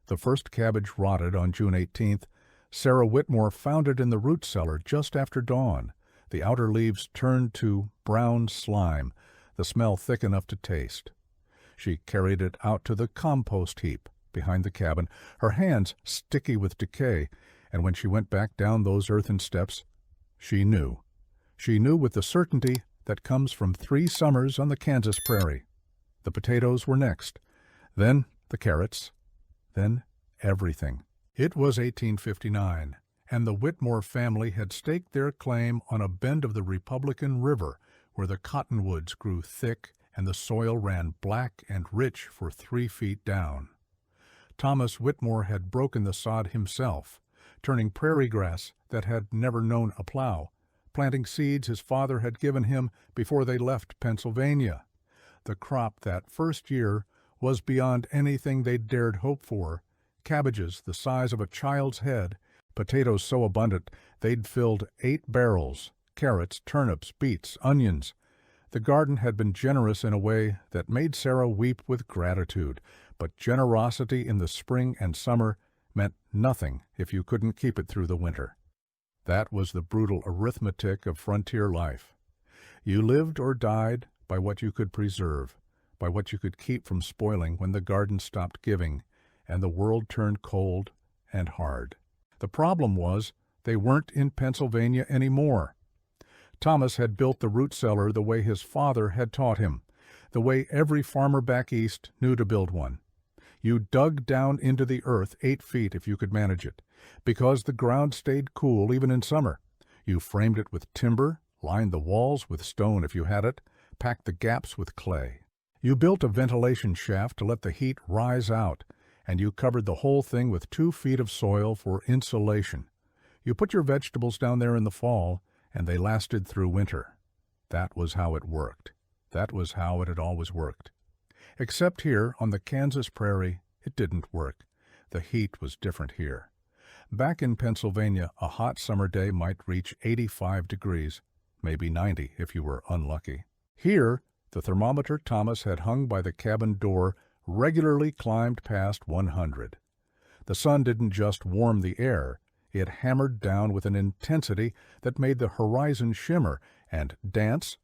The first cabbage rotted on June 18th. Sarah Whitmore found it in the root cellar just after dawn. The outer leaves turned to brown slime, the smell thick enough to taste. She carried it out to the compost heap behind the cabin, her hands sticky with decay, and when she went back down those earthen steps, she knew. She knew with the certainty that comes from 3 summers on the Kansas prairie. The potatoes were next, then the carrots, then everything. It was 1859, and the Whitmore family had staked their claim on a bend of the Republican River where the cottonwoods grew thick and the soil ran black and rich for 3 feet down. Thomas Whitmore had broken the sod himself, turning prairie grass that had never known a plow, planting seeds his father had given him before they left Pennsylvania. The crop that first year was beyond anything they dared hope for. Cabbages the size of a child's head, potatoes so abundant they'd filled 8 barrels, carrots, turnips, beets, onions. The garden had been generous in a way that made Sarah weep with gratitude, but generosity in the spring and summer meant nothing if you couldn't keep it through the winter. That was the brutal arithmetic of frontier life. You lived or died by what you could preserve, by what you could keep from spoiling when the garden stopped giving and the world turned cold and hard. The problem was they weren't in Pennsylvania anymore. Thomas had built the root cellar the way his father had taught him, the way every farmer back east knew to build one. You dug down into the earth 8 feet if you could manage it, because the ground stayed cool even in summer. You framed it with timber, lined the walls with stone if you had it, packed the gaps with clay. You built a ventilation shaft to let the heat rise out, and you covered the whole thing with 2 feet of soil for insulation. You put your vegetables down there in the fall, and they lasted through winter. That was how it worked. That was how it had always worked. Except here, on the Kansas prairie, it didn't work. The heat was different here. Back in Pennsylvania, a hot summer day might reach 85 degrees, maybe 90 if you were unlucky. Here, the thermometer Thomas had hung by the cabin door regularly climbed past 100. The sun didn't just warm the air, it hammered down with an intensity that made the horizon shimmer and dance.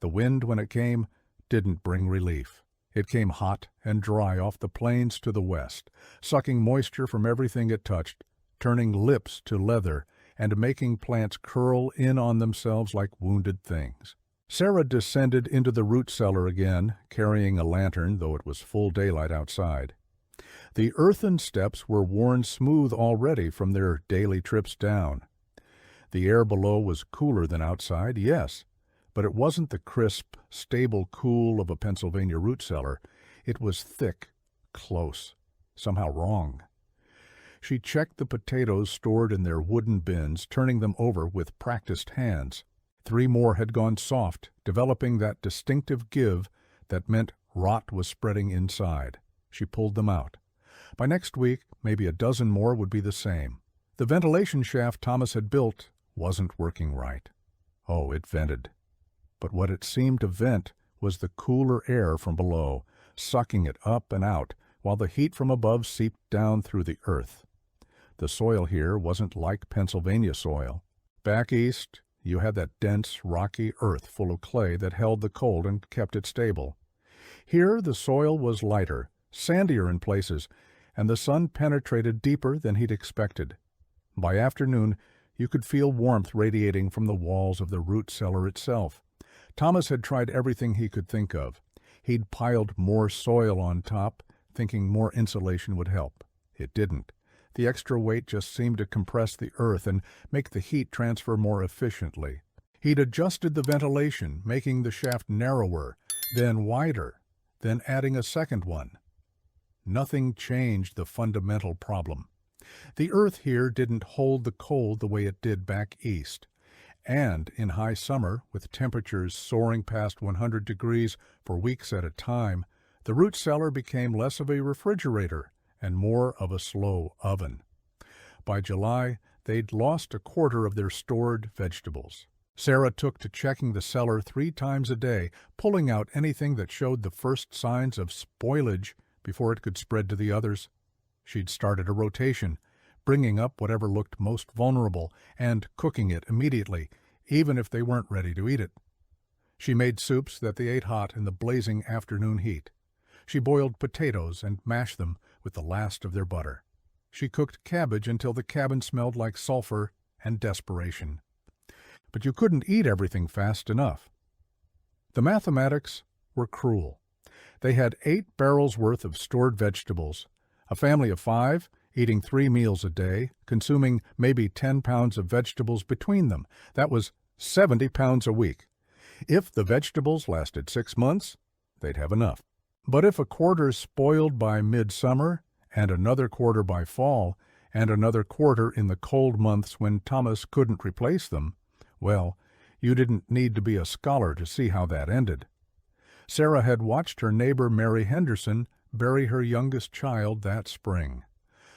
The wind, when it came, didn't bring relief. It came hot and dry off the plains to the west, sucking moisture from everything it touched, turning lips to leather, and making plants curl in on themselves like wounded things. Sarah descended into the root cellar again, carrying a lantern, though it was full daylight outside. The earthen steps were worn smooth already from their daily trips down. The air below was cooler than outside, yes, but it wasn't the crisp, stable cool of a Pennsylvania root cellar. It was thick, close, somehow wrong. She checked the potatoes stored in their wooden bins, turning them over with practiced hands. 3 more had gone soft, developing that distinctive give that meant rot was spreading inside. She pulled them out. By next week, maybe a dozen more would be the same. The ventilation shaft Thomas had built wasn't working right. Oh, it vented. But what it seemed to vent was the cooler air from below, sucking it up and out, while the heat from above seeped down through the earth. The soil here wasn't like Pennsylvania soil. Back east, you had that dense, rocky earth full of clay that held the cold and kept it stable. Here the soil was lighter, sandier in places, and the sun penetrated deeper than he'd expected. By afternoon, you could feel warmth radiating from the walls of the root cellar itself. Thomas had tried everything he could think of. He'd piled more soil on top, thinking more insulation would help. It didn't. The extra weight just seemed to compress the earth and make the heat transfer more efficiently. He'd adjusted the ventilation, making the shaft narrower, then wider, then adding a second one. Nothing changed the fundamental problem. The earth here didn't hold the cold the way it did back east. And in high summer, with temperatures soaring past 100 degrees for weeks at a time, the root cellar became less of a refrigerator and more of a slow oven. By July, they'd lost a quarter of their stored vegetables. Sarah took to checking the cellar 3 times a day, pulling out anything that showed the first signs of spoilage before it could spread to the others. She'd started a rotation, bringing up whatever looked most vulnerable and cooking it immediately, even if they weren't ready to eat it. She made soups that they ate hot in the blazing afternoon heat. She boiled potatoes and mashed them with the last of their butter. She cooked cabbage until the cabin smelled like sulfur and desperation. But you couldn't eat everything fast enough. The mathematics were cruel. They had 8 barrels worth of stored vegetables, a family of 5, eating 3 meals a day, consuming maybe 10 pounds of vegetables between them. That was 70 pounds a week. If the vegetables lasted 6 months, they'd have enough. But if a quarter spoiled by midsummer, and another quarter by fall, and another quarter in the cold months when Thomas couldn't replace them, well, you didn't need to be a scholar to see how that ended. Sarah had watched her neighbor Mary Henderson bury her youngest child that spring.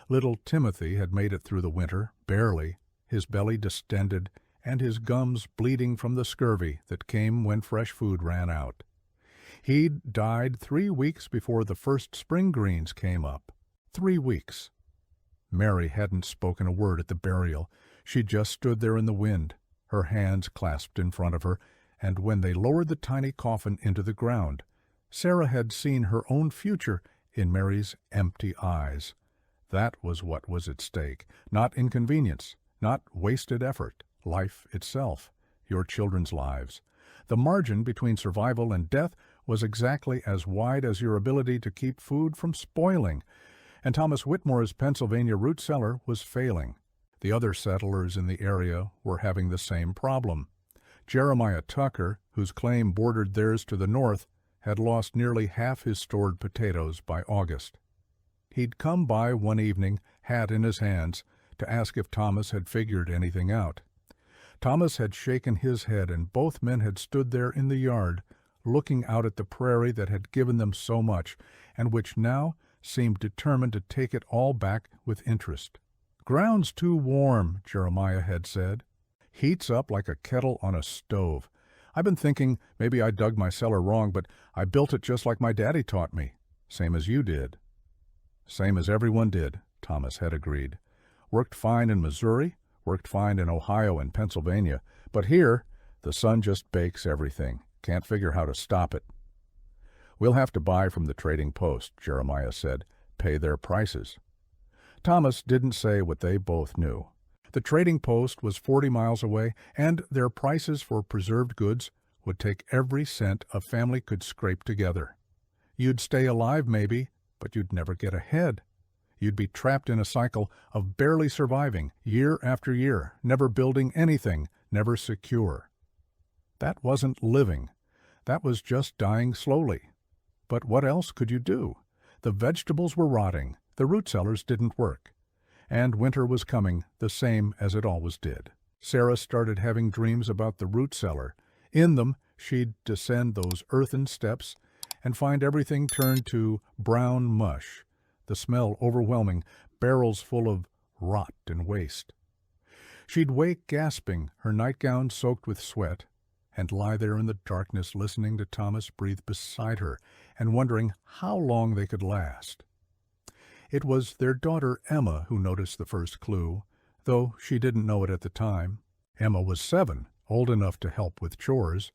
Little Timothy had made it through the winter, barely, his belly distended, and his gums bleeding from the scurvy that came when fresh food ran out. He'd died 3 weeks before the first spring greens came up. 3 weeks. Mary hadn't spoken a word at the burial. She just stood there in the wind, her hands clasped in front of her, and when they lowered the tiny coffin into the ground, Sarah had seen her own future in Mary's empty eyes. That was what was at stake, not inconvenience, not wasted effort, life itself, your children's lives. The margin between survival and death was exactly as wide as your ability to keep food from spoiling, and Thomas Whitmore's Pennsylvania root cellar was failing. The other settlers in the area were having the same problem. Jeremiah Tucker, whose claim bordered theirs to the north, had lost nearly half his stored potatoes by August. He'd come by one evening, hat in his hands, to ask if Thomas had figured anything out. Thomas had shaken his head, and both men had stood there in the yard, looking out at the prairie that had given them so much, and which now seemed determined to take it all back with interest. "Ground's too warm," Jeremiah had said. "Heats up like a kettle on a stove. I've been thinking maybe I dug my cellar wrong, but I built it just like my daddy taught me. Same as you did." "Same as everyone did," Thomas had agreed. "Worked fine in Missouri, worked fine in Ohio and Pennsylvania, but here the sun just bakes everything. Can't figure how to stop it." "We'll have to buy from the trading post," Jeremiah said. "Pay their prices." Thomas didn't say what they both knew. The trading post was 40 miles away, and their prices for preserved goods would take every cent a family could scrape together. You'd stay alive maybe, but you'd never get ahead. You'd be trapped in a cycle of barely surviving, year after year, never building anything, never secure. That wasn't living. That was just dying slowly. But what else could you do? The vegetables were rotting, the root cellars didn't work, and winter was coming the same as it always did. Sarah started having dreams about the root cellar. In them, she'd descend those earthen steps and find everything turned to brown mush, the smell overwhelming, barrels full of rot and waste. She'd wake gasping, her nightgown soaked with sweat, and lie there in the darkness listening to Thomas breathe beside her and wondering how long they could last. It was their daughter Emma who noticed the first clue, though she didn't know it at the time. Emma was 7, old enough to help with chores,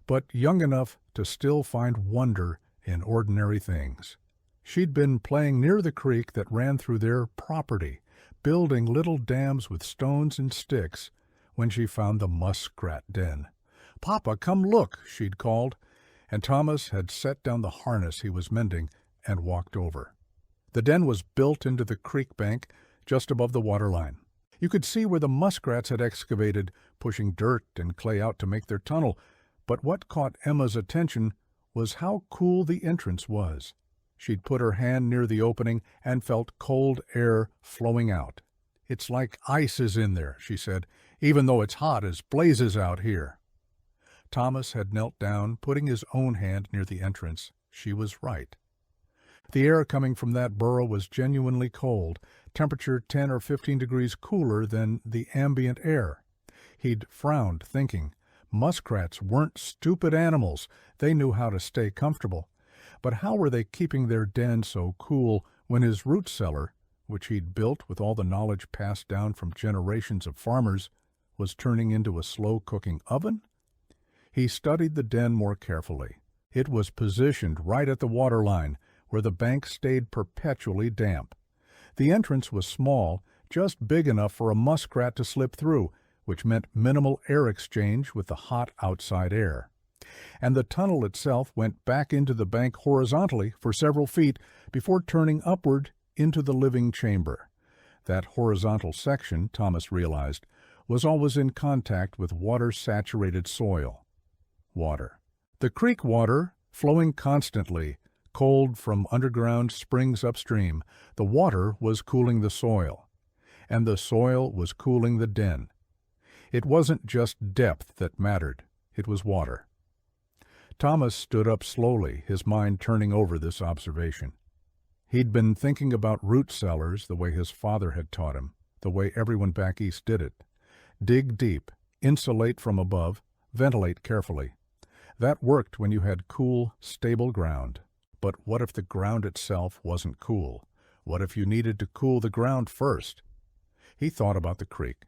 but young enough to still find wonder in ordinary things. She'd been playing near the creek that ran through their property, building little dams with stones and sticks, when she found the muskrat den. "Papa, come look," she'd called, and Thomas had set down the harness he was mending and walked over. The den was built into the creek bank just above the waterline. You could see where the muskrats had excavated, pushing dirt and clay out to make their tunnel, but what caught Emma's attention was how cool the entrance was. She'd put her hand near the opening and felt cold air flowing out. "It's like ice is in there," she said, "even though it's hot as blazes out here." Thomas had knelt down, putting his own hand near the entrance. She was right. The air coming from that burrow was genuinely cold, temperature 10 or 15 degrees cooler than the ambient air. He'd frowned, thinking, muskrats weren't stupid animals. They knew how to stay comfortable. But how were they keeping their den so cool when his root cellar which he'd built with all the knowledge passed down from generations of farmers, was turning into a slow-cooking oven? He studied the den more carefully. It was positioned right at the waterline, where the bank stayed perpetually damp. The entrance was small, just big enough for a muskrat to slip through, which meant minimal air exchange with the hot outside air. And the tunnel itself went back into the bank horizontally for several feet before turning upward into the living chamber. That horizontal section, Thomas realized, was always in contact with water-saturated soil. Water. The creek water, flowing constantly, cold from underground springs upstream, the water was cooling the soil, and the soil was cooling the den. It wasn't just depth that mattered, it was water. Thomas stood up slowly, his mind turning over this observation. He'd been thinking about root cellars the way his father had taught him, the way everyone back east did it. Dig deep, insulate from above, ventilate carefully. That worked when you had cool, stable ground. But what if the ground itself wasn't cool? What if you needed to cool the ground first? He thought about the creek.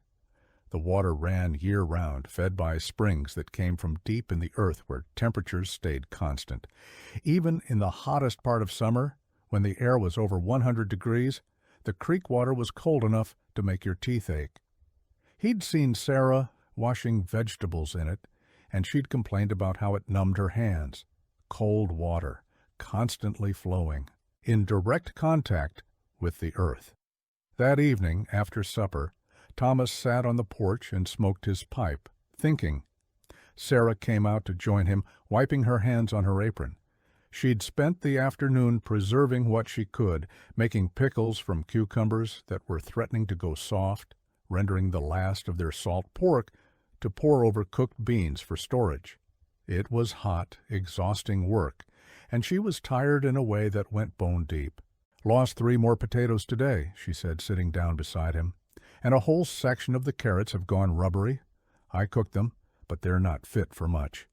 The water ran year-round, fed by springs that came from deep in the earth where temperatures stayed constant. Even in the hottest part of summer, when the air was over 100 degrees, the creek water was cold enough to make your teeth ache. He'd seen Sarah washing vegetables in it, and she'd complained about how it numbed her hands. Cold water, constantly flowing, in direct contact with the earth. That evening, after supper, Thomas sat on the porch and smoked his pipe, thinking. Sarah came out to join him, wiping her hands on her apron. She'd spent the afternoon preserving what she could, making pickles from cucumbers that were threatening to go soft, rendering the last of their salt pork to pour over cooked beans for storage. It was hot, exhausting work, and she was tired in a way that went bone deep. "Lost 3 more potatoes today," she said, sitting down beside him. "And a whole section of the carrots have gone rubbery. I cooked them, but they're not fit for much."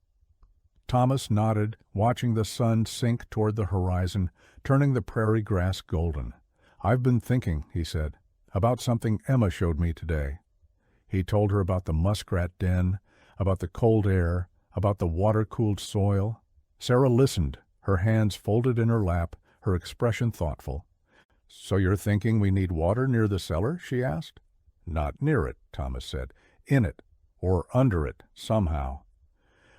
Thomas nodded, watching the sun sink toward the horizon, turning the prairie grass golden. "I've been thinking," he said, "about something Emma showed me today." He told her about the muskrat den, about the cold air, about the water-cooled soil. Sarah listened, her hands folded in her lap, her expression thoughtful. "So you're thinking we need water near the cellar?" she asked. "Not near it," Thomas said. "In it, or under it, somehow."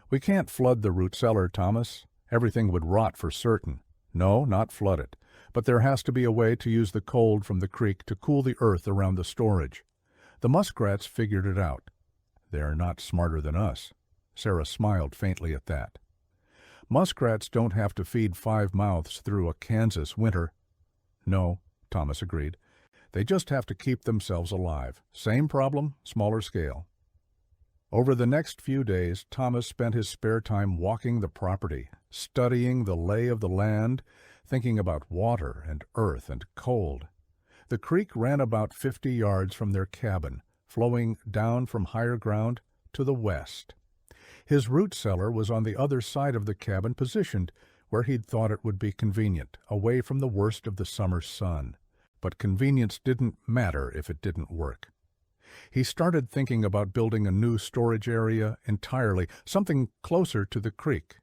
"We can't flood the root cellar, Thomas. Everything would rot for certain. No, not flood it. But there has to be a way to use the cold from the creek to cool the earth around the storage. The muskrats figured it out. They're not smarter than us." Sarah smiled faintly at that. "Muskrats don't have to feed 5 mouths through a Kansas winter." "No," Thomas agreed. "They just have to keep themselves alive. Same problem, smaller scale." Over the next few days, Thomas spent his spare time walking the property, studying the lay of the land, thinking about water and earth and cold. The creek ran about 50 yards from their cabin, flowing down from higher ground to the west. His root cellar was on the other side of the cabin, positioned where he'd thought it would be convenient, away from the worst of the summer sun. But convenience didn't matter if it didn't work. He started thinking about building a new storage area entirely, something closer to the creek.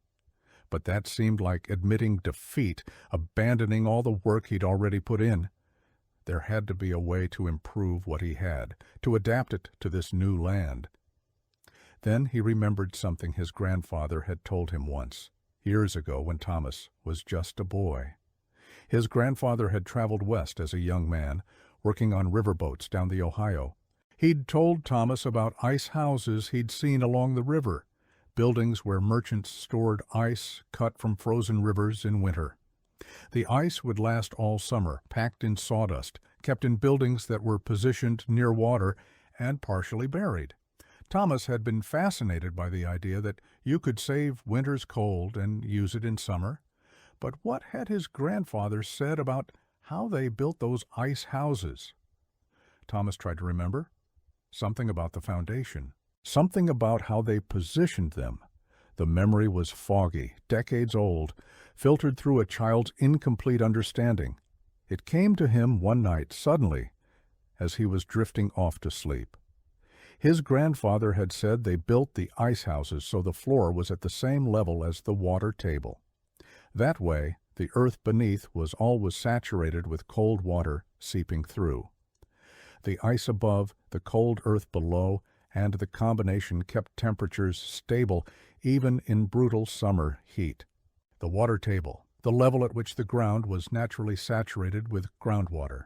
But that seemed like admitting defeat, abandoning all the work he'd already put in. There had to be a way to improve what he had, to adapt it to this new land. Then he remembered something his grandfather had told him once, years ago when Thomas was just a boy. His grandfather had traveled west as a young man, working on riverboats down the Ohio. He'd told Thomas about ice houses he'd seen along the river, buildings where merchants stored ice cut from frozen rivers in winter. The ice would last all summer, packed in sawdust, kept in buildings that were positioned near water and partially buried. Thomas had been fascinated by the idea that you could save winter's cold and use it in summer. But what had his grandfather said about how they built those ice houses? Thomas tried to remember. Something about the foundation. Something about how they positioned them. The memory was foggy, decades old, filtered through a child's incomplete understanding. It came to him one night suddenly as he was drifting off to sleep. His grandfather had said they built the ice houses so the floor was at the same level as the water table. That way, the earth beneath was always saturated with cold water seeping through. The ice above, the cold earth below, and the combination kept temperatures stable even in brutal summer heat. The water table, the level at which the ground was naturally saturated with groundwater.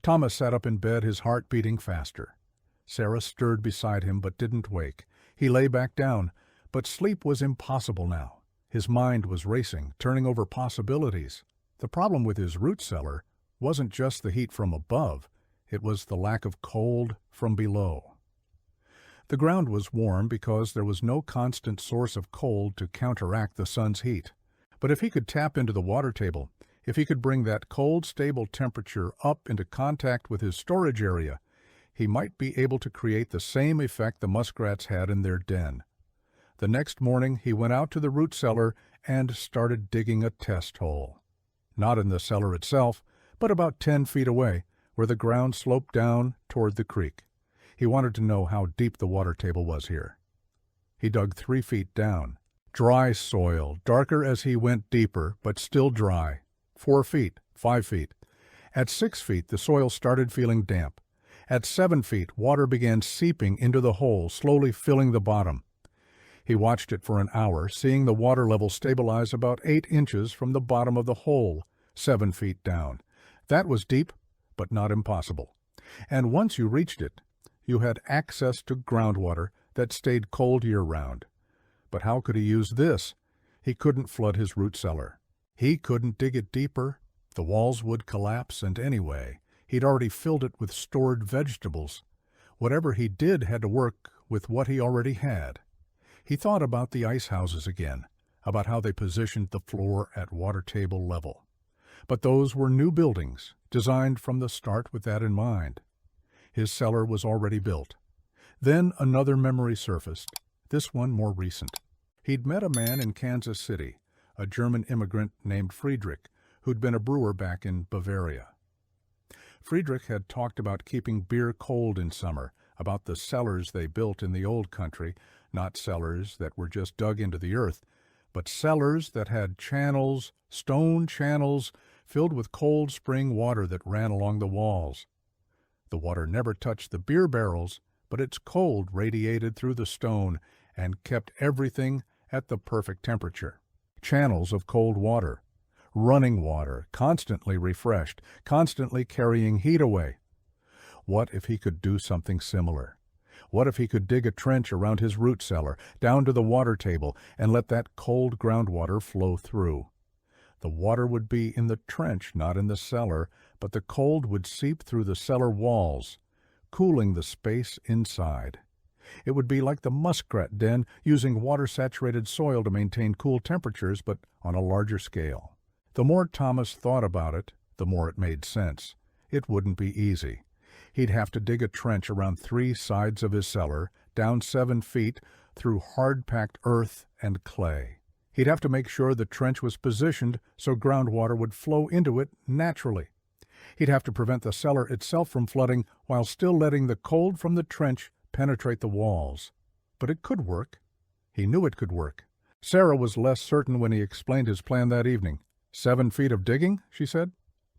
Thomas sat up in bed, his heart beating faster. Sarah stirred beside him but didn't wake. He lay back down, but sleep was impossible now. His mind was racing, turning over possibilities. The problem with his root cellar wasn't just the heat from above, it was the lack of cold from below. The ground was warm because there was no constant source of cold to counteract the sun's heat. But if he could tap into the water table, if he could bring that cold, stable temperature up into contact with his storage area, he might be able to create the same effect the muskrats had in their den. The next morning he went out to the root cellar and started digging a test hole. Not in the cellar itself, but about 10 feet away, where the ground sloped down toward the creek. He wanted to know how deep the water table was here. He dug 3 feet down. Dry soil, darker as he went deeper, but still dry. 4 feet, 5 feet. At 6 feet, the soil started feeling damp. At 7 feet, water began seeping into the hole, slowly filling the bottom. He watched it for an hour, seeing the water level stabilize about 8 inches from the bottom of the hole, 7 feet down. That was deep, but not impossible. And once you reached it, you had access to groundwater that stayed cold year-round. But how could he use this? He couldn't flood his root cellar. He couldn't dig it deeper. The walls would collapse, and anyway, he'd already filled it with stored vegetables. Whatever he did had to work with what he already had. He thought about the ice houses again, about how they positioned the floor at water table level. But those were new buildings, designed from the start with that in mind. His cellar was already built. Then another memory surfaced, this one more recent. He'd met a man in Kansas City, a German immigrant named Friedrich, who'd been a brewer back in Bavaria. Friedrich had talked about keeping beer cold in summer, about the cellars they built in the old country, not cellars that were just dug into the earth, but cellars that had channels, stone channels, filled with cold spring water that ran along the walls. The water never touched the beer barrels, but its cold radiated through the stone and kept everything at the perfect temperature. Channels of cold water, running water, constantly refreshed, constantly carrying heat away. What if he could do something similar? What if he could dig a trench around his root cellar, down to the water table, and let that cold groundwater flow through? The water would be in the trench, not in the cellar, but the cold would seep through the cellar walls, cooling the space inside. It would be like the muskrat den, using water-saturated soil to maintain cool temperatures, but on a larger scale. The more Thomas thought about it, the more it made sense. It wouldn't be easy. He'd have to dig a trench around 3 sides of his cellar, down 7 feet, through hard-packed earth and clay. He'd have to make sure the trench was positioned so groundwater would flow into it naturally. He'd have to prevent the cellar itself from flooding while still letting the cold from the trench penetrate the walls. But it could work. He knew it could work. Sarah was less certain when he explained his plan that evening. 7 feet of digging, she said.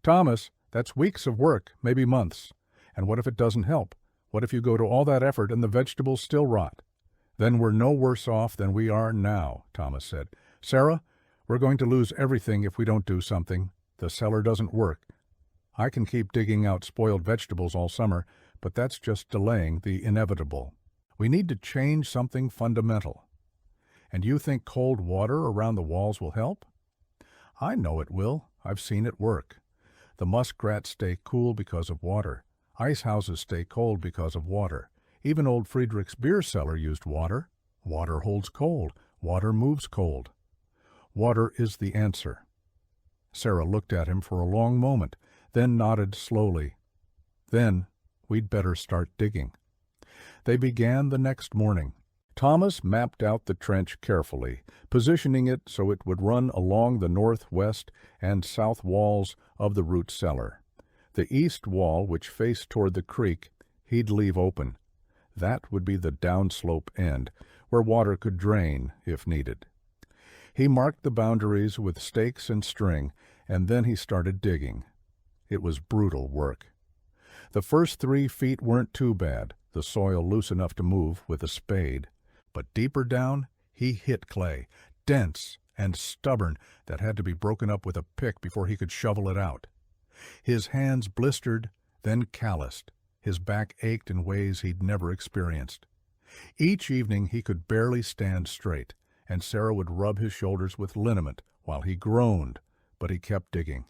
Thomas, that's weeks of work, maybe months. And what if it doesn't help? What if you go to all that effort and the vegetables still rot? Then we're no worse off than we are now, Thomas said. Sarah, we're going to lose everything if we don't do something. The cellar doesn't work. I can keep digging out spoiled vegetables all summer, but that's just delaying the inevitable. We need to change something fundamental. And you think cold water around the walls will help? I know it will. I've seen it work. The muskrats stay cool because of water. Ice houses stay cold because of water. Even old Friedrich's beer cellar used water. Water holds cold. Water moves cold. Water is the answer. Sarah looked at him for a long moment, then nodded slowly. Then we'd better start digging. They began the next morning. Thomas mapped out the trench carefully, positioning it so it would run along the northwest and south walls of the root cellar. The east wall, which faced toward the creek, he'd leave open. That would be the downslope end, where water could drain if needed. He marked the boundaries with stakes and string, and then he started digging. It was brutal work. The first 3 feet weren't too bad, the soil loose enough to move with a spade. But deeper down, he hit clay, dense and stubborn, that had to be broken up with a pick before he could shovel it out. His hands blistered, then calloused. His back ached in ways he'd never experienced. Each evening he could barely stand straight, and Sarah would rub his shoulders with liniment while he groaned, but he kept digging.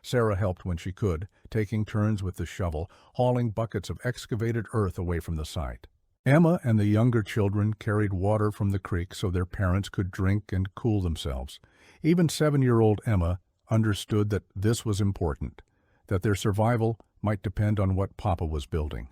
Sarah helped when she could, taking turns with the shovel, hauling buckets of excavated earth away from the site. Emma and the younger children carried water from the creek so their parents could drink and cool themselves. Even 7-year-old Emma understood that this was important, that their survival might depend on what Papa was building.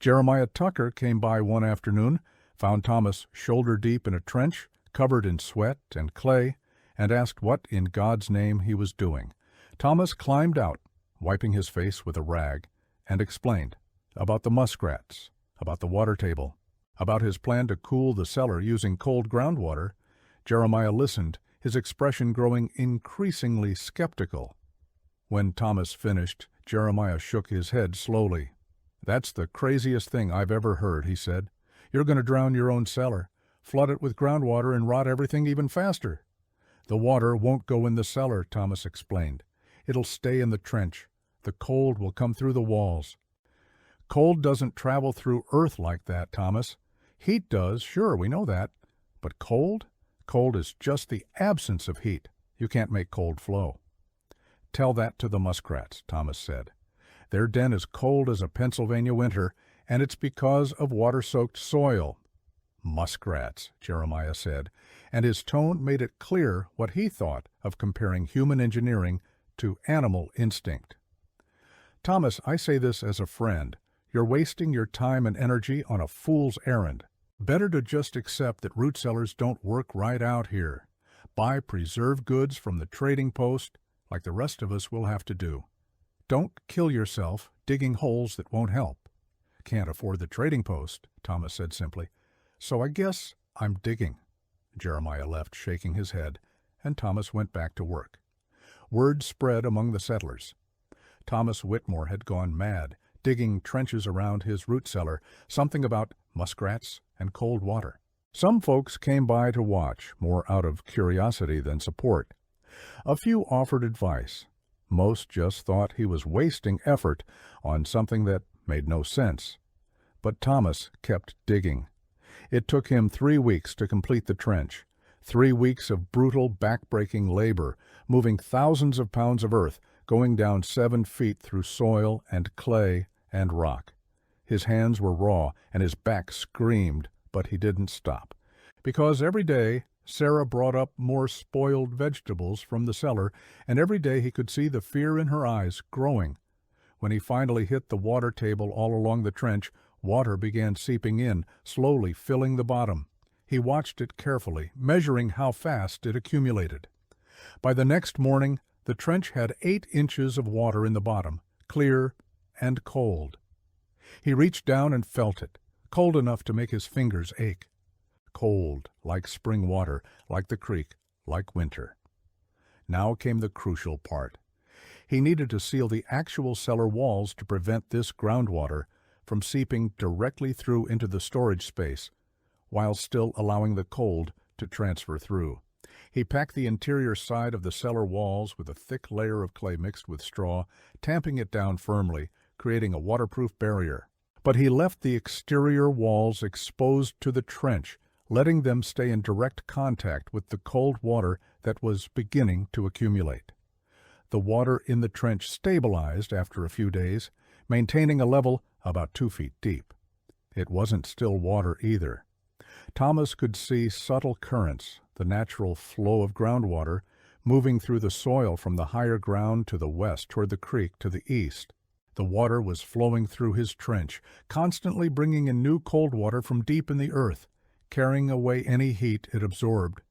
Jeremiah Tucker came by one afternoon, found Thomas shoulder-deep in a trench, covered in sweat and clay, and asked what in God's name he was doing. Thomas climbed out, wiping his face with a rag, and explained about the muskrats, about the water table, about his plan to cool the cellar using cold groundwater. Jeremiah listened, his expression growing increasingly skeptical. When Thomas finished, Jeremiah shook his head slowly. "That's the craziest thing I've ever heard," he said. "You're going to drown your own cellar, flood it with groundwater, and rot everything even faster." "The water won't go in the cellar," Thomas explained. "It'll stay in the trench. The cold will come through the walls." "Cold doesn't travel through earth like that, Thomas. Heat does, sure, we know that. But cold? Cold is just the absence of heat. You can't make cold flow." "Tell that to the muskrats," Thomas said. "Their den is cold as a Pennsylvania winter, and it's because of water-soaked soil." "Muskrats," Jeremiah said, and his tone made it clear what he thought of comparing human engineering to animal instinct. "Thomas, I say this as a friend. You're wasting your time and energy on a fool's errand. Better to just accept that root cellars don't work right out here. Buy preserved goods from the trading post, like the rest of us will have to do. Don't kill yourself digging holes that won't help." "Can't afford the trading post," Thomas said simply. "So I guess I'm digging." Jeremiah left, shaking his head, and Thomas went back to work. Word spread among the settlers. Thomas Whitmore had gone mad, digging trenches around his root cellar, something about muskrats and cold water. Some folks came by to watch, more out of curiosity than support. A few offered advice. Most just thought he was wasting effort on something that made no sense. But Thomas kept digging. It took him 3 weeks to complete the trench, 3 weeks of brutal, back-breaking labor, moving thousands of pounds of earth, going down 7 feet through soil and clay and rock. His hands were raw, and his back screamed, but he didn't stop. Because every day Sarah brought up more spoiled vegetables from the cellar, and every day he could see the fear in her eyes growing. When he finally hit the water table all along the trench, water began seeping in, slowly filling the bottom. He watched it carefully, measuring how fast it accumulated. By the next morning, the trench had 8 inches of water in the bottom, clear and cold. He reached down and felt it, cold enough to make his fingers ache. Cold, like spring water, like the creek, like winter. Now came the crucial part. He needed to seal the actual cellar walls to prevent this groundwater from seeping directly through into the storage space, while still allowing the cold to transfer through. He packed the interior side of the cellar walls with a thick layer of clay mixed with straw, tamping it down firmly, creating a waterproof barrier. But he left the exterior walls exposed to the trench, letting them stay in direct contact with the cold water that was beginning to accumulate. The water in the trench stabilized after a few days, maintaining a level about 2 feet deep. It wasn't still water either. Thomas could see subtle currents, the natural flow of groundwater, moving through the soil from the higher ground to the west toward the creek to the east. The water was flowing through his trench, constantly bringing in new cold water from deep in the earth. carrying away any heat it absorbed.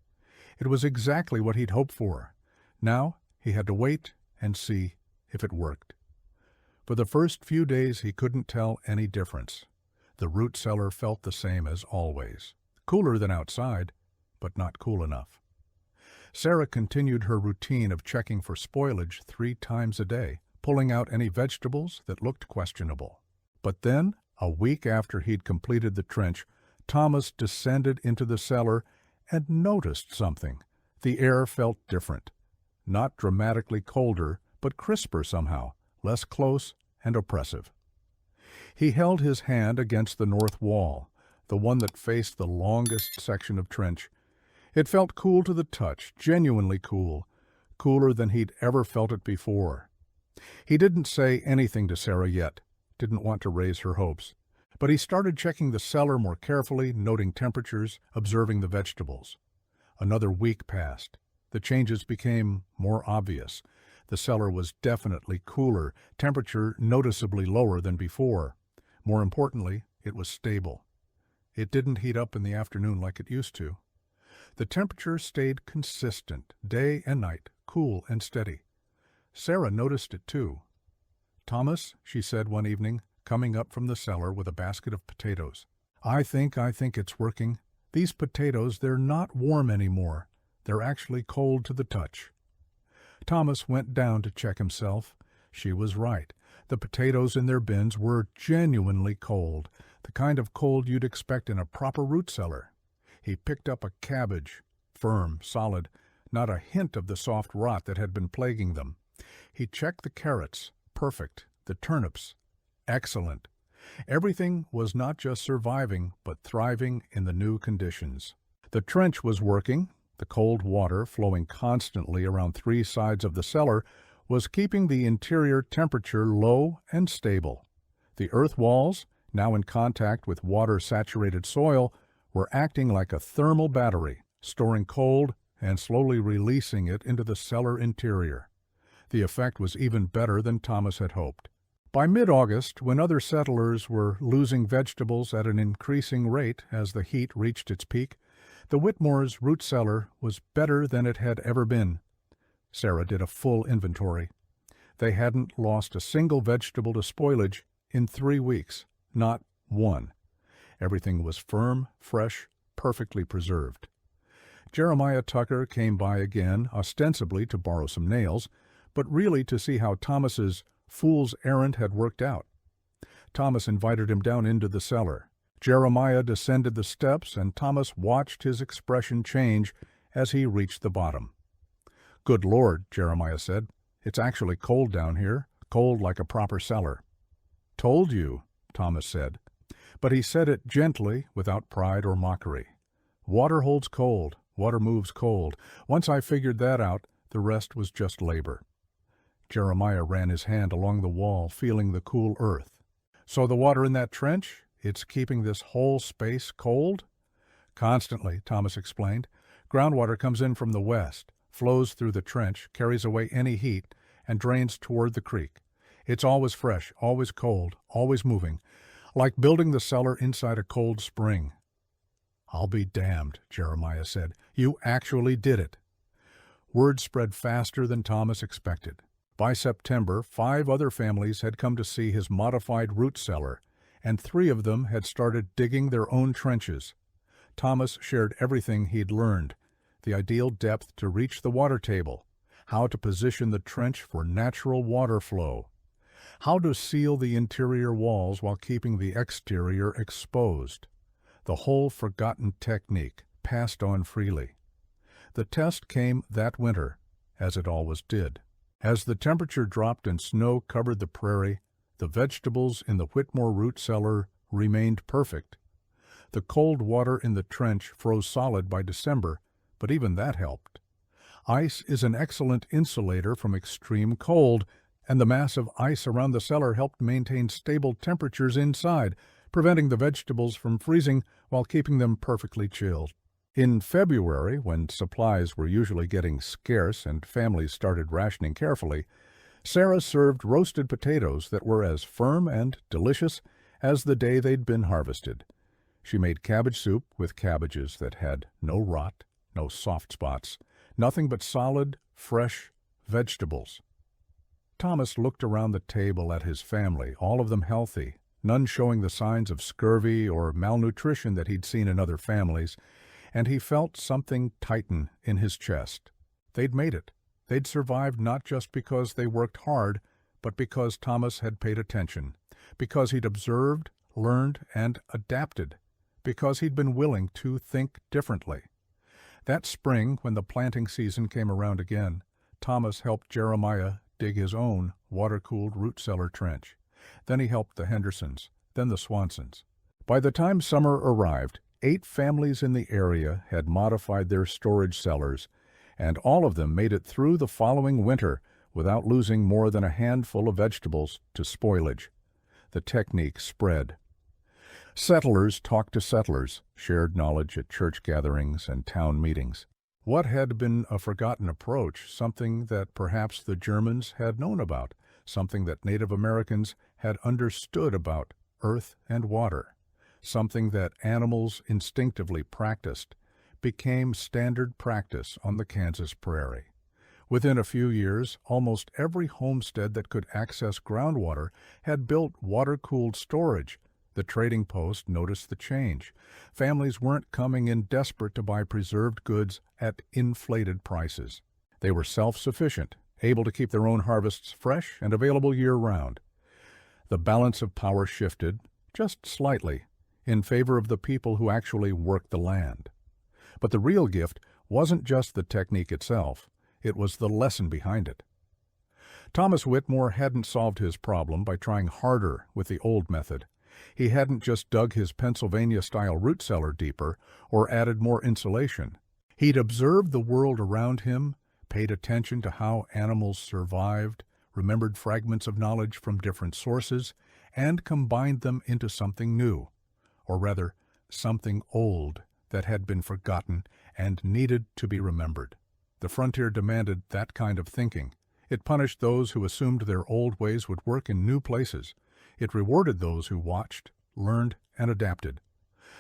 It was exactly what he'd hoped for. Now he had to wait and see if it worked. For the first few days he couldn't tell any difference. The root cellar felt the same as always. Cooler than outside, but not cool enough. Sarah continued her routine of checking for spoilage 3 times a day, pulling out any vegetables that looked questionable. But then, a week after he'd completed the trench, Thomas descended into the cellar and noticed something. The air felt different. Not dramatically colder, but crisper somehow, less close and oppressive. He held his hand against the north wall, the one that faced the longest section of trench. It felt cool to the touch, genuinely cool, cooler than he'd ever felt it before. He didn't say anything to Sarah yet, didn't want to raise her hopes, but he started checking the cellar more carefully, noting temperatures, observing the vegetables. Another week passed. The changes became more obvious. The cellar was definitely cooler, temperature noticeably lower than before. More importantly, it was stable. It didn't heat up in the afternoon like it used to. The temperature stayed consistent, day and night, cool and steady. Sarah noticed it too. "Thomas," she said one evening, coming up from the cellar with a basket of potatoes, I think it's working. These potatoes, they're not warm anymore. They're actually cold to the touch." Thomas went down to check himself. She was right. The potatoes in their bins were genuinely cold, the kind of cold you'd expect in a proper root cellar. He picked up a cabbage, firm, solid, not a hint of the soft rot that had been plaguing them. He checked the carrots, perfect, the turnips, excellent. Everything was not just surviving, but thriving in the new conditions. The trench was working. The cold water, flowing constantly around 3 sides of the cellar, was keeping the interior temperature low and stable. The earth walls, now in contact with water-saturated soil, were acting like a thermal battery, storing cold and slowly releasing it into the cellar interior. The effect was even better than Thomas had hoped. By mid-August, when other settlers were losing vegetables at an increasing rate as the heat reached its peak, the Whitmores' root cellar was better than it had ever been. Sarah did a full inventory. They hadn't lost a single vegetable to spoilage in 3 weeks, not one. Everything was firm, fresh, perfectly preserved. Jeremiah Tucker came by again, ostensibly to borrow some nails, but really to see how Thomas's fool's errand had worked out. Thomas invited him down into the cellar. Jeremiah descended the steps, and Thomas watched his expression change as he reached the bottom. "Good Lord," Jeremiah said, "it's actually cold down here, cold like a proper cellar." "Told you," Thomas said. But he said it gently, without pride or mockery. "Water holds cold, water moves cold. Once I figured that out, the rest was just labor." Jeremiah ran his hand along the wall, feeling the cool earth. "So the water in that trench, it's keeping this whole space cold?" "Constantly," Thomas explained. "Groundwater comes in from the west, flows through the trench, carries away any heat, and drains toward the creek. It's always fresh, always cold, always moving, like building the cellar inside a cold spring." "I'll be damned," Jeremiah said. "You actually did it." Word spread faster than Thomas expected. By September, 5 other families had come to see his modified root cellar, and 3 of them had started digging their own trenches. Thomas shared everything he'd learned, the ideal depth to reach the water table, how to position the trench for natural water flow, how to seal the interior walls while keeping the exterior exposed. The whole forgotten technique, passed on freely. The test came that winter, as it always did. As the temperature dropped and snow covered the prairie, the vegetables in the Whitmore root cellar remained perfect. The cold water in the trench froze solid by December, but even that helped. Ice is an excellent insulator from extreme cold, and the mass of ice around the cellar helped maintain stable temperatures inside, preventing the vegetables from freezing while keeping them perfectly chilled. In February, when supplies were usually getting scarce and families started rationing carefully, Sarah served roasted potatoes that were as firm and delicious as the day they'd been harvested. She made cabbage soup with cabbages that had no rot, no soft spots, nothing but solid, fresh vegetables. Thomas looked around the table at his family, all of them healthy, none showing the signs of scurvy or malnutrition that he'd seen in other families, and he felt something tighten in his chest. They'd made it. They'd survived not just because they worked hard, but because Thomas had paid attention, because he'd observed, learned, and adapted, because he'd been willing to think differently. That spring, when the planting season came around again, Thomas helped Jeremiah dig his own water-cooled root cellar trench. Then he helped the Hendersons, then the Swansons. By the time summer arrived, 8 families in the area had modified their storage cellars, and all of them made it through the following winter without losing more than a handful of vegetables to spoilage. The technique spread. Settlers talked to settlers, shared knowledge at church gatherings and town meetings. What had been a forgotten approach, something that perhaps the Germans had known about, something that Native Americans had understood about earth and water, something that animals instinctively practiced, became standard practice on the Kansas prairie. Within a few years, almost every homestead that could access groundwater had built water-cooled storage. The trading post noticed the change. Families weren't coming in desperate to buy preserved goods at inflated prices. They were self-sufficient, able to keep their own harvests fresh and available year-round. The balance of power shifted, just slightly, in favor of the people who actually worked the land. But the real gift wasn't just the technique itself, it was the lesson behind it. Thomas Whitmore hadn't solved his problem by trying harder with the old method. He hadn't just dug his Pennsylvania-style root cellar deeper or added more insulation. He'd observed the world around him, paid attention to how animals survived, remembered fragments of knowledge from different sources, and combined them into something new, or rather, something old that had been forgotten and needed to be remembered. The frontier demanded that kind of thinking. It punished those who assumed their old ways would work in new places. It rewarded those who watched, learned, and adapted.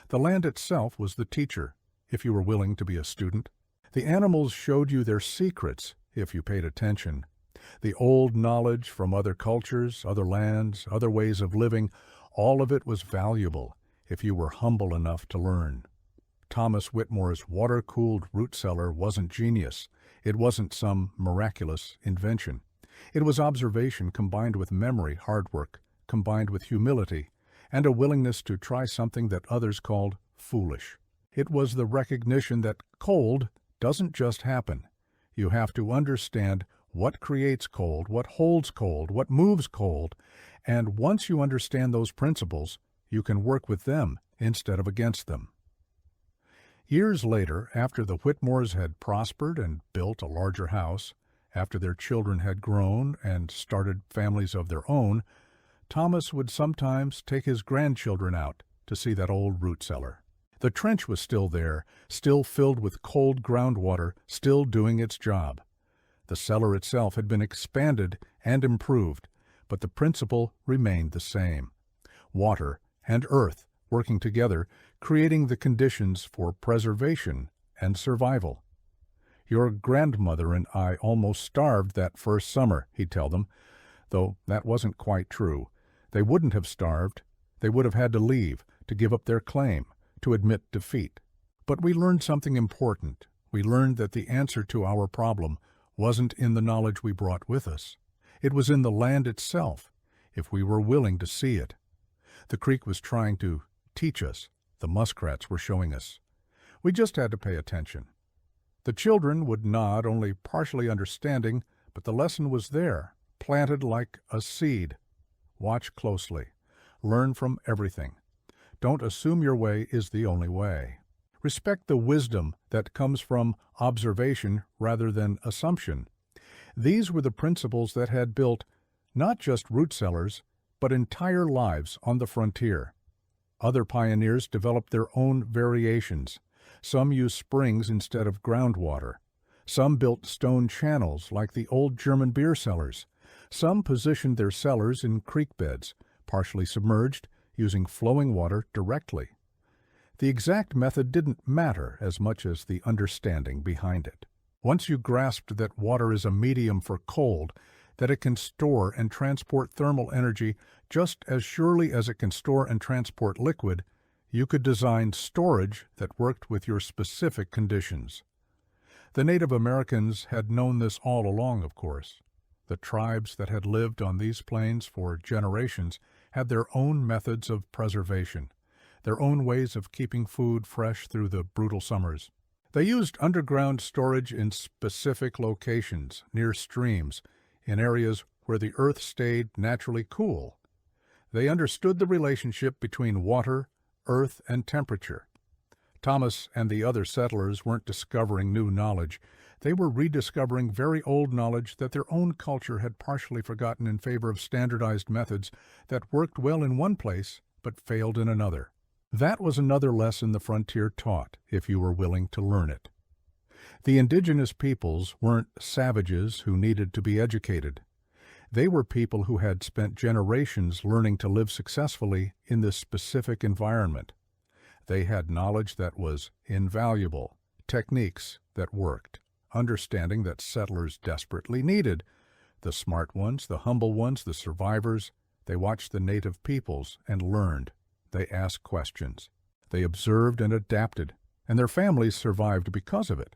The land itself was the teacher, if you were willing to be a student. The animals showed you their secrets, if you paid attention. The old knowledge from other cultures, other lands, other ways of living, all of it was valuable, if you were humble enough to learn. Thomas Whitmore's water-cooled root cellar wasn't genius. It wasn't some miraculous invention. It was observation combined with memory, hard work, combined with humility, and a willingness to try something that others called foolish. It was the recognition that cold doesn't just happen. You have to understand what creates cold, what holds cold, what moves cold, and once you understand those principles, you can work with them instead of against them. Years later, after the Whitmores had prospered and built a larger house, after their children had grown and started families of their own, Thomas would sometimes take his grandchildren out to see that old root cellar. The trench was still there, still filled with cold groundwater, still doing its job. The cellar itself had been expanded and improved, but the principle remained the same. Water and earth working together, creating the conditions for preservation and survival. Your grandmother and I almost starved that first summer, he'd tell them, though that wasn't quite true. They wouldn't have starved. They would have had to leave, to give up their claim, to admit defeat. But we learned something important. We learned that the answer to our problem wasn't in the knowledge we brought with us. It was in the land itself, if we were willing to see it. The creek was trying to teach us. The muskrats were showing us. We just had to pay attention. The children would nod, only partially understanding, but the lesson was there, planted like a seed. Watch closely. Learn from everything. Don't assume your way is the only way. Respect the wisdom that comes from observation rather than assumption. These were the principles that had built not just root cellars, but entire lives on the frontier. Other pioneers developed their own variations. Some used springs instead of groundwater. Some built stone channels like the old German beer cellars. Some positioned their cellars in creek beds, partially submerged, using flowing water directly. The exact method didn't matter as much as the understanding behind it. Once you grasped that water is a medium for cold, that it can store and transport thermal energy just as surely as it can store and transport liquid, you could design storage that worked with your specific conditions. The Native Americans had known this all along, of course. The tribes that had lived on these plains for generations had their own methods of preservation, their own ways of keeping food fresh through the brutal summers. They used underground storage in specific locations, near streams, in areas where the earth stayed naturally cool. They understood the relationship between water, earth, and temperature. Thomas and the other settlers weren't discovering new knowledge. They were rediscovering very old knowledge that their own culture had partially forgotten in favor of standardized methods that worked well in one place but failed in another. That was another lesson the frontier taught, if you were willing to learn it. The indigenous peoples weren't savages who needed to be educated. They were people who had spent generations learning to live successfully in this specific environment. They had knowledge that was invaluable, techniques that worked, understanding that settlers desperately needed. The smart ones, the humble ones, the survivors, they watched the native peoples and learned. They asked questions. They observed and adapted, and their families survived because of it.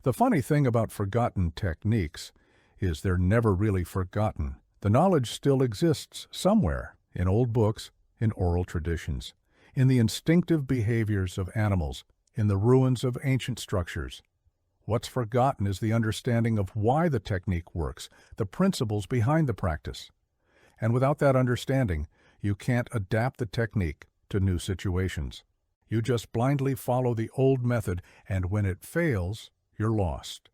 The funny thing about forgotten techniques is they're never really forgotten. The knowledge still exists somewhere, in old books, in oral traditions, in the instinctive behaviors of animals, in the ruins of ancient structures. What's forgotten is the understanding of why the technique works, the principles behind the practice. And without that understanding, you can't adapt the technique to new situations. You just blindly follow the old method, and when it fails, you're lost.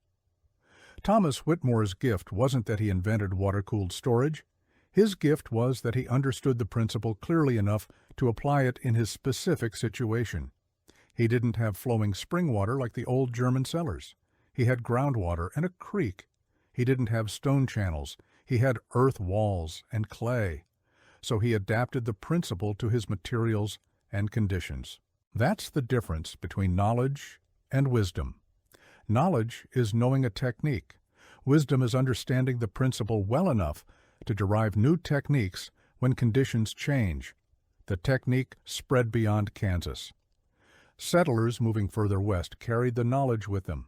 Thomas Whitmore's gift wasn't that he invented water-cooled storage. His gift was that he understood the principle clearly enough to apply it in his specific situation. He didn't have flowing spring water like the old German cellars. He had groundwater and a creek. He didn't have stone channels. He had earth walls and clay. So he adapted the principle to his materials and conditions. That's the difference between knowledge and wisdom. Knowledge is knowing a technique. Wisdom is understanding the principle well enough to derive new techniques when conditions change. The technique spread beyond Kansas. Settlers moving further west carried the knowledge with them.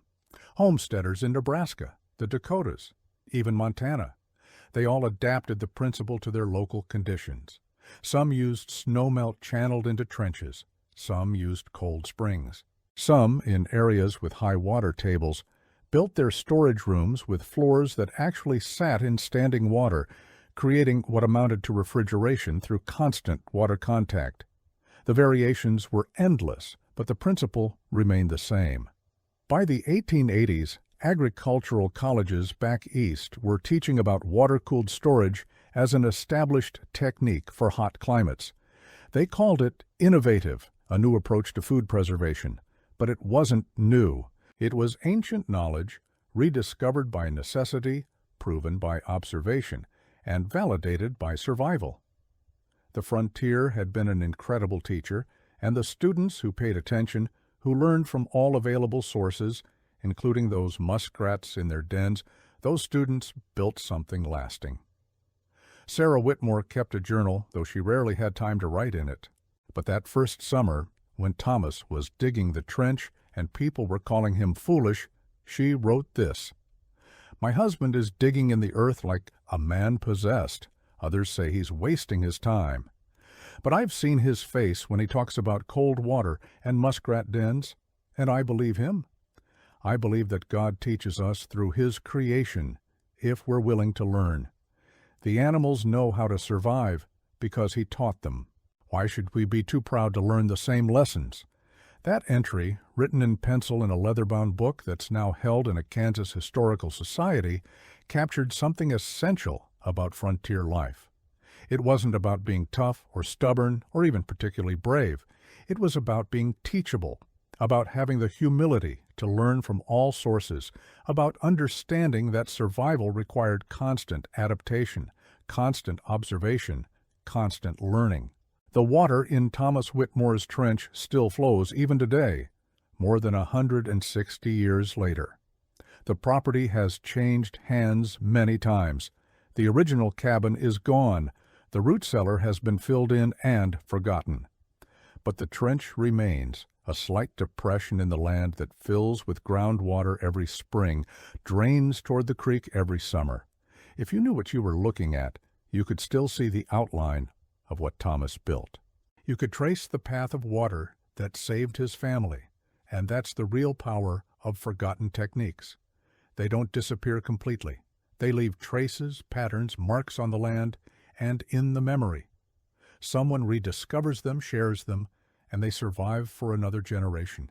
Homesteaders in Nebraska, the Dakotas, even Montana. They all adapted the principle to their local conditions. Some used snowmelt channeled into trenches. Some used cold springs. Some, in areas with high water tables, built their storage rooms with floors that actually sat in standing water, creating what amounted to refrigeration through constant water contact. The variations were endless, but the principle remained the same. By the 1880s, agricultural colleges back east were teaching about water-cooled storage as an established technique for hot climates. They called it innovative, a new approach to food preservation. But it wasn't new. It was ancient knowledge, rediscovered by necessity, proven by observation, and validated by survival. The frontier had been an incredible teacher, and the students who paid attention, who learned from all available sources, including those muskrats in their dens, those students built something lasting. Sarah Whitmore kept a journal, though she rarely had time to write in it. But that first summer, when Thomas was digging the trench and people were calling him foolish, she wrote this: "My husband is digging in the earth like a man possessed. Others say he's wasting his time. But I've seen his face when he talks about cold water and muskrat dens, and I believe him. I believe that God teaches us through His creation, if we're willing to learn. The animals know how to survive because He taught them. Why should we be too proud to learn the same lessons?" That entry, written in pencil in a leather-bound book that's now held in a Kansas Historical Society, captured something essential about frontier life. It wasn't about being tough or stubborn or even particularly brave. It was about being teachable, about having the humility to learn from all sources, about understanding that survival required constant adaptation, constant observation, constant learning. The water in Thomas Whitmore's trench still flows even today, more than 160 years later. The property has changed hands many times. The original cabin is gone. The root cellar has been filled in and forgotten. But the trench remains, a slight depression in the land that fills with groundwater every spring, drains toward the creek every summer. If you knew what you were looking at, you could still see the outline of what Thomas built. You could trace the path of water that saved his family, and that's the real power of forgotten techniques. They don't disappear completely. They leave traces, patterns, marks on the land and in the memory. Someone rediscovers them, shares them, and they survive for another generation.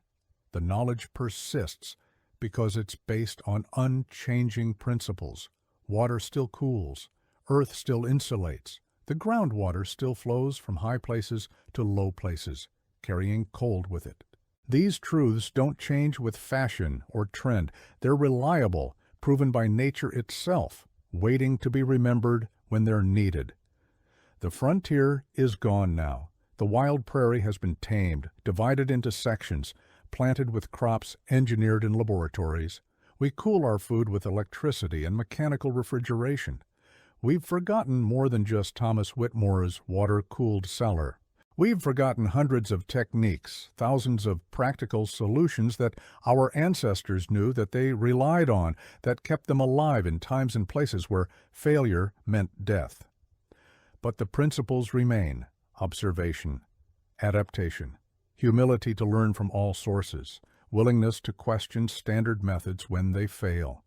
The knowledge persists because it's based on unchanging principles. Water still cools, earth still insulates, the groundwater still flows from high places to low places, carrying cold with it. These truths don't change with fashion or trend. They're reliable, proven by nature itself, waiting to be remembered when they're needed. The frontier is gone now. The wild prairie has been tamed, divided into sections, planted with crops engineered in laboratories. We cool our food with electricity and mechanical refrigeration. We've forgotten more than just Thomas Whitmore's water-cooled cellar. We've forgotten hundreds of techniques, thousands of practical solutions that our ancestors knew, that they relied on, that kept them alive in times and places where failure meant death. But the principles remain: observation, adaptation, humility to learn from all sources, willingness to question standard methods when they fail,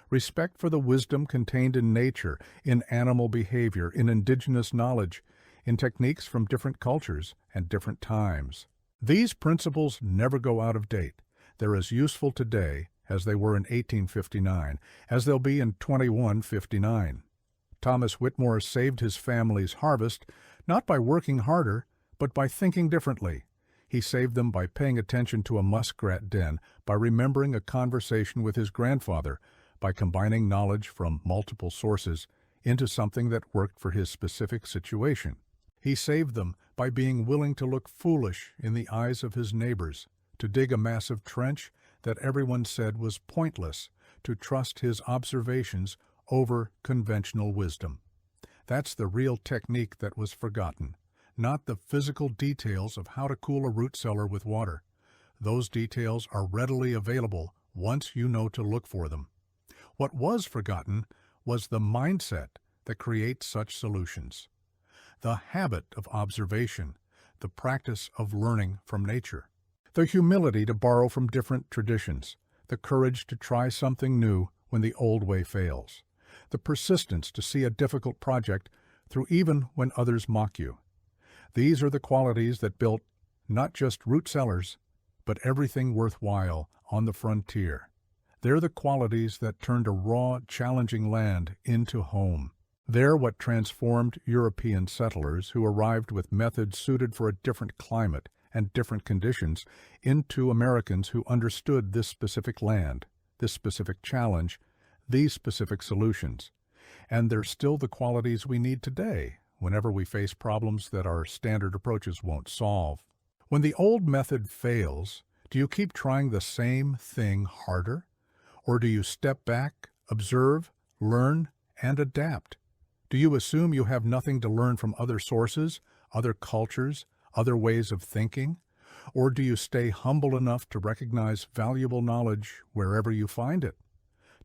respect for the wisdom contained in nature, in animal behavior, in indigenous knowledge, in techniques from different cultures and different times. These principles never go out of date. They're as useful today as they were in 1859, as they'll be in 2159. Thomas Whitmore saved his family's harvest not by working harder, but by thinking differently. He saved them by paying attention to a muskrat den, by remembering a conversation with his grandfather, by combining knowledge from multiple sources into something that worked for his specific situation. He saved them by being willing to look foolish in the eyes of his neighbors, to dig a massive trench that everyone said was pointless, to trust his observations over conventional wisdom. That's the real technique that was forgotten, not the physical details of how to cool a root cellar with water. Those details are readily available once you know to look for them. What was forgotten was the mindset that creates such solutions. The habit of observation, the practice of learning from nature, the humility to borrow from different traditions, the courage to try something new when the old way fails, the persistence to see a difficult project through even when others mock you. These are the qualities that built not just root cellars, but everything worthwhile on the frontier. They're the qualities that turned a raw, challenging land into home. They're what transformed European settlers who arrived with methods suited for a different climate and different conditions into Americans who understood this specific land, this specific challenge, these specific solutions. And they're still the qualities we need today whenever we face problems that our standard approaches won't solve. When the old method fails, do you keep trying the same thing harder? Or do you step back, observe, learn, and adapt? Do you assume you have nothing to learn from other sources, other cultures, other ways of thinking? Or do you stay humble enough to recognize valuable knowledge wherever you find it?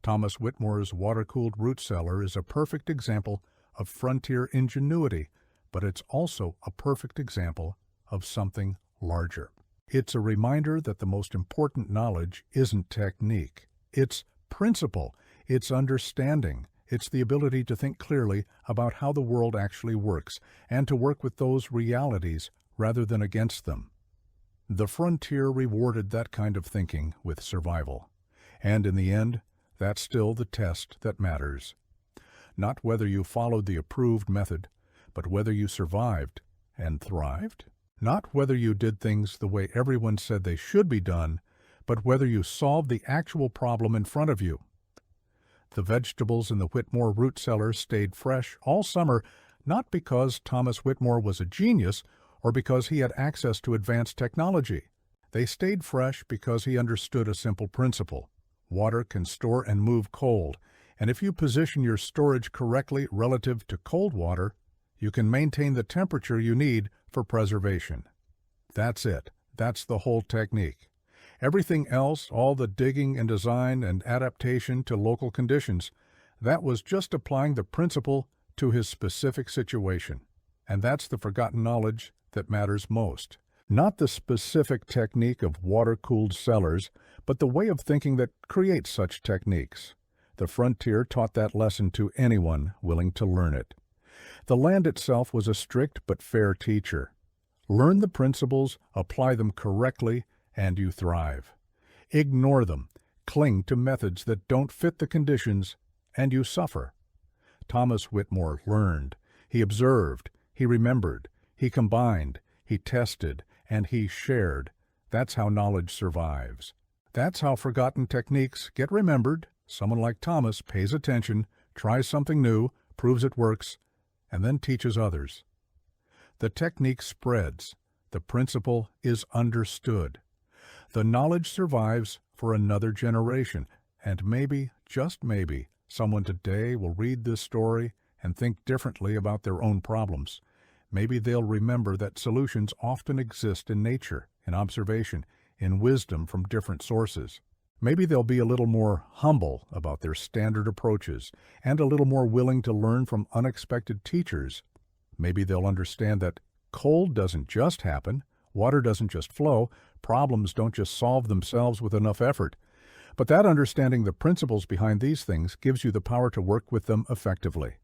Thomas Whitmore's water-cooled root cellar is a perfect example of frontier ingenuity, but it's also a perfect example of something larger. It's a reminder that the most important knowledge isn't technique. It's principle, it's understanding, it's the ability to think clearly about how the world actually works and to work with those realities rather than against them. The frontier rewarded that kind of thinking with survival. And in the end, that's still the test that matters. Not whether you followed the approved method, but whether you survived and thrived. Not whether you did things the way everyone said they should be done, but whether you solved the actual problem in front of you. The vegetables in the Whitmore root cellar stayed fresh all summer, not because Thomas Whitmore was a genius or because he had access to advanced technology. They stayed fresh because he understood a simple principle. Water can store and move cold, and if you position your storage correctly relative to cold water, you can maintain the temperature you need for preservation. That's it. That's the whole technique. Everything else, all the digging and design and adaptation to local conditions, that was just applying the principle to his specific situation. And that's the forgotten knowledge that matters most. Not the specific technique of water-cooled cellars, but the way of thinking that creates such techniques. The frontier taught that lesson to anyone willing to learn it. The land itself was a strict but fair teacher. Learn the principles, apply them correctly, and you thrive. Ignore them, cling to methods that don't fit the conditions, and you suffer. Thomas Whitmore learned. He observed. He remembered. He combined. He tested. And he shared. That's how knowledge survives. That's how forgotten techniques get remembered. Someone like Thomas pays attention, tries something new, proves it works, and then teaches others. The technique spreads. The principle is understood. The knowledge survives for another generation, and maybe, just maybe, someone today will read this story and think differently about their own problems. Maybe they'll remember that solutions often exist in nature, in observation, in wisdom from different sources. Maybe they'll be a little more humble about their standard approaches and a little more willing to learn from unexpected teachers. Maybe they'll understand that cold doesn't just happen, water doesn't just flow, problems don't just solve themselves with enough effort. But that understanding the principles behind these things gives you the power to work with them effectively.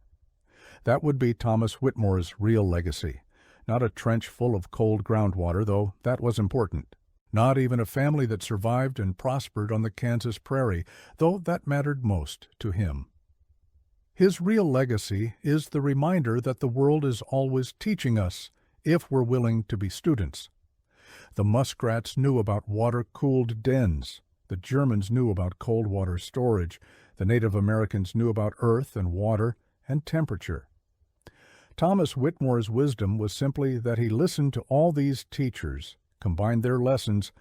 That would be Thomas Whitmore's real legacy. Not a trench full of cold groundwater, though that was important. Not even a family that survived and prospered on the Kansas prairie, though that mattered most to him. His real legacy is the reminder that the world is always teaching us, if we're willing to be students. The muskrats knew about water-cooled dens. The Germans knew about cold water storage. The Native Americans knew about earth and water and temperature. Thomas Whitmore's wisdom was simply that he listened to all these teachers, combined their lessons,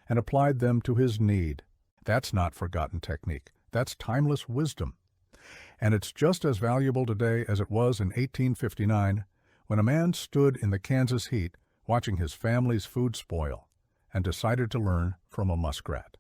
and applied them to his need. That's not forgotten technique. That's timeless wisdom. And it's just as valuable today as it was in 1859, when a man stood in the Kansas heat watching his family's food spoil and decided to learn from a muskrat.